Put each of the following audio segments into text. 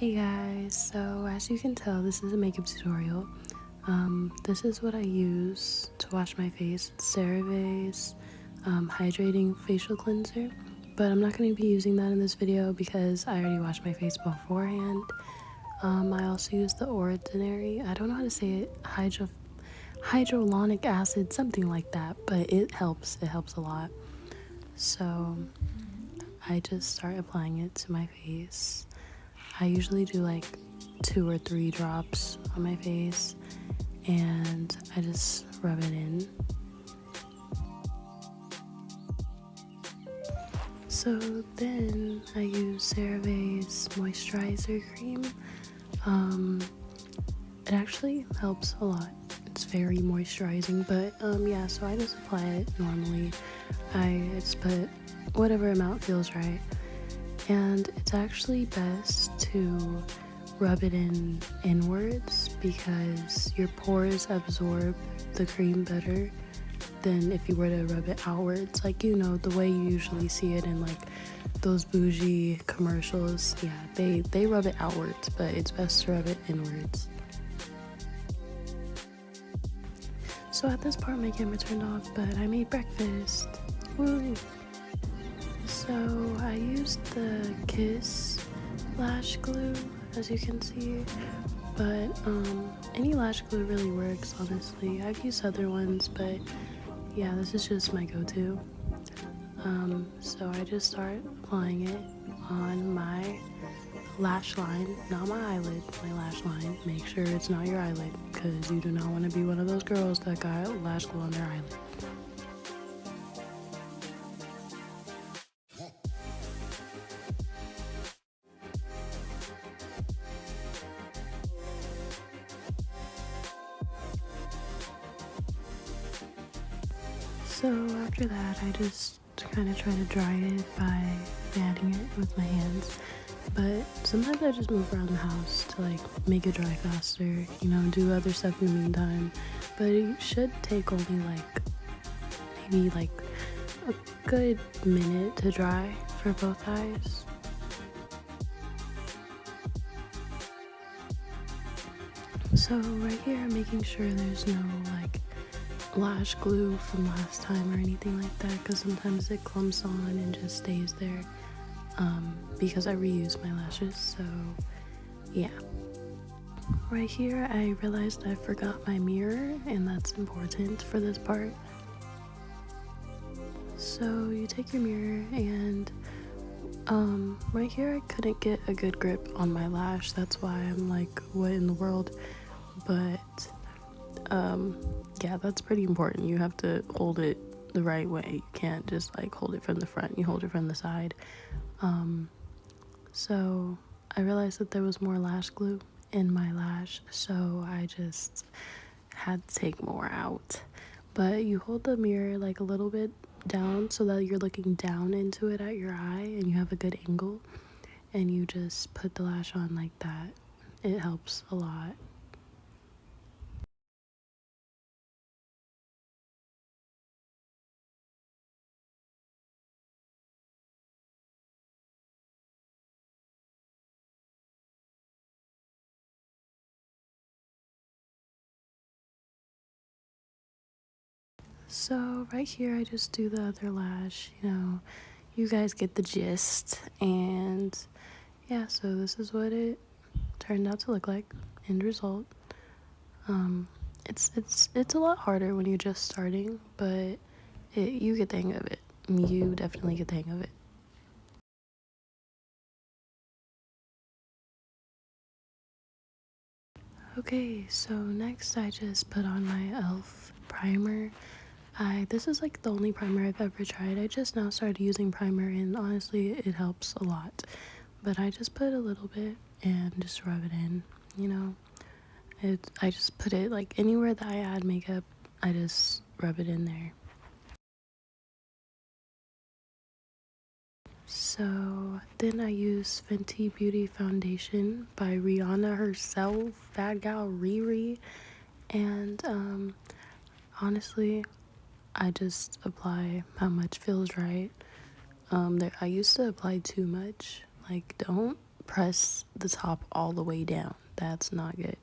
Hey guys, so as you can tell, this is a makeup tutorial. This is what I use to wash my face. It's CeraVe's hydrating facial cleanser, but I'm not going to be using that in this video because I already washed my face beforehand. I also use the Ordinary, I don't know how to say it, hydrolonic acid, something like that, but it helps a lot. So I just start applying it to my face. I usually do like 2 or 3 drops on my face and I just rub it in. So then I use CeraVe's moisturizer cream. It actually helps a lot. It's very moisturizing, but yeah, so I just apply it normally. I just put whatever amount feels right. And it's actually best to rub it in inwards because your pores absorb the cream better than if you were to rub it outwards, like, you know, the way you usually see it in like those bougie commercials. Yeah, they rub it outwards, but it's best to rub it inwards. So at this part my camera turned off, but I made breakfast. Woo! So I used the Kiss lash glue, as you can see, but any lash glue really works, honestly. I've used other ones, but yeah, this is just my go-to. So I just start applying it on my lash line, not my eyelid, my lash line. Make sure it's not your eyelid, because you do not want to be one of those girls that got lash glue on their eyelid. So after that, I just kind of try to dry it by fanning it with my hands. But sometimes I just move around the house to like make it dry faster, you know, do other stuff in the meantime. But it should take only like maybe like a good minute to dry for both eyes. So right here I'm making sure there's no like lash glue from last time or anything like that, because sometimes it clumps on and just stays there, because I reuse my lashes. So yeah, right here I realized I forgot my mirror, and that's important for this part. So you take your mirror and right here I couldn't get a good grip on my lash, that's why I'm like, what in the world? But yeah, that's pretty important. You have to hold it the right way. You can't just like hold it from the front, you hold it from the side. So I realized that there was more lash glue in my lash, so I just had to take more out. But you hold the mirror like a little bit down so that you're looking down into it at your eye and you have a good angle, and you just put the lash on like that. It helps a lot. So right here I just do the other lash, you know, you guys get the gist. And yeah, so this is what it turned out to look like, end result. It's a lot harder when you're just starting, but you get the hang of it. You definitely get the hang of it. Okay, so next I just put on my e.l.f. primer. This is like the only primer I've ever tried. I just now started using primer, and honestly it helps a lot. But I just put a little bit and just rub it in, you know. I just put it like anywhere that I add makeup, I just rub it in there. So then I use Fenty Beauty Foundation by Rihanna herself, Bad Gal Riri. And honestly, I just apply how much feels right. I used to apply too much. Like, don't press the top all the way down. That's not good.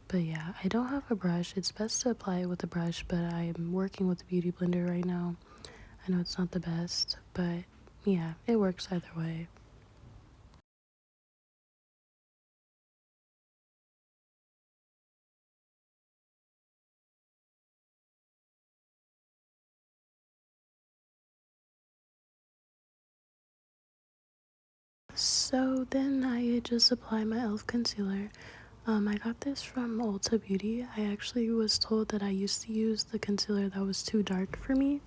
But yeah, I don't have a brush. It's best to apply it with a brush, but I'm working with a beauty blender right now. I know it's not the best, but yeah, it works either way. So then I just apply my e.l.f. concealer. I got this from Ulta Beauty. I actually was told that I used to use the concealer that was too dark for me.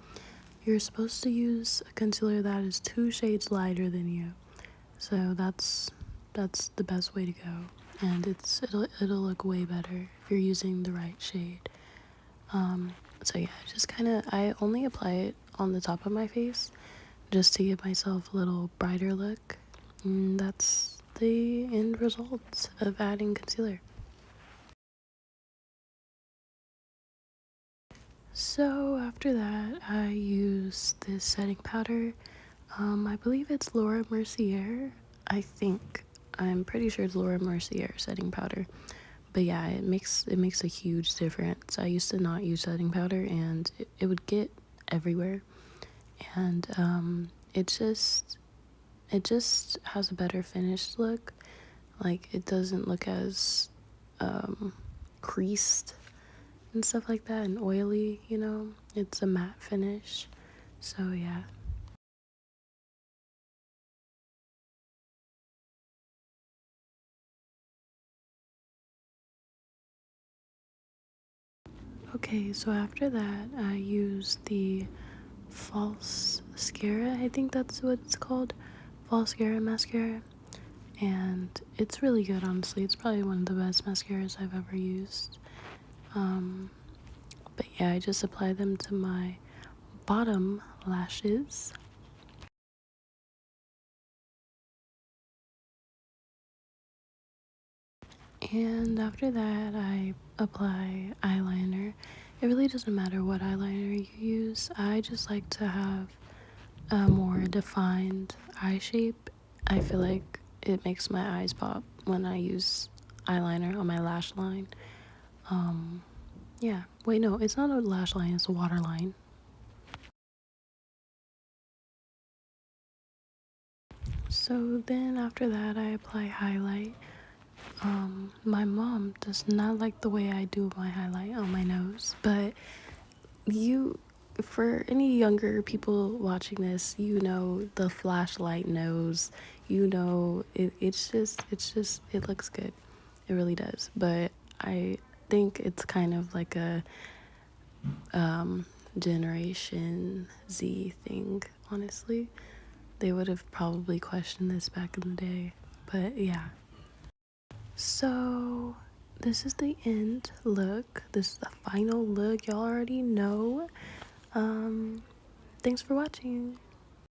You're supposed to use a concealer that is 2 shades lighter than you. So that's the best way to go. And it'll look way better if you're using the right shade. So yeah, just I only apply it on the top of my face just to give myself a little brighter look. And that's the end result of adding concealer. So after that, I use this setting powder. I believe it's Laura Mercier. I think. I'm pretty sure it's Laura Mercier setting powder. But yeah, it makes a huge difference. I used to not use setting powder and it would get everywhere. And it just has a better finished look. Like it doesn't look as creased and stuff like that and oily, you know. It's a matte finish. So yeah. Okay, so after that I use the false mascara. I think that's what it's called. False mascara. And it's really good, honestly. It's probably one of the best mascaras I've ever used. But yeah, I just apply them to my bottom lashes. And after that, I apply eyeliner. It really doesn't matter what eyeliner you use. I just like to have a more defined eye shape. I feel like it makes my eyes pop when I use eyeliner on my lash line. Yeah. Wait, no, it's not a lash line, it's a water line. So then after that, I apply highlight. My mom does not like the way I do my highlight on my nose, but you, for any younger people watching this, you know the flashlight nose. You know it's just it looks good. It really does. But I think it's kind of like a Generation Z thing, honestly. They would have probably questioned this back in the day. But yeah. So this is the end look. This is the final look. Y'all already know. Thanks for watching.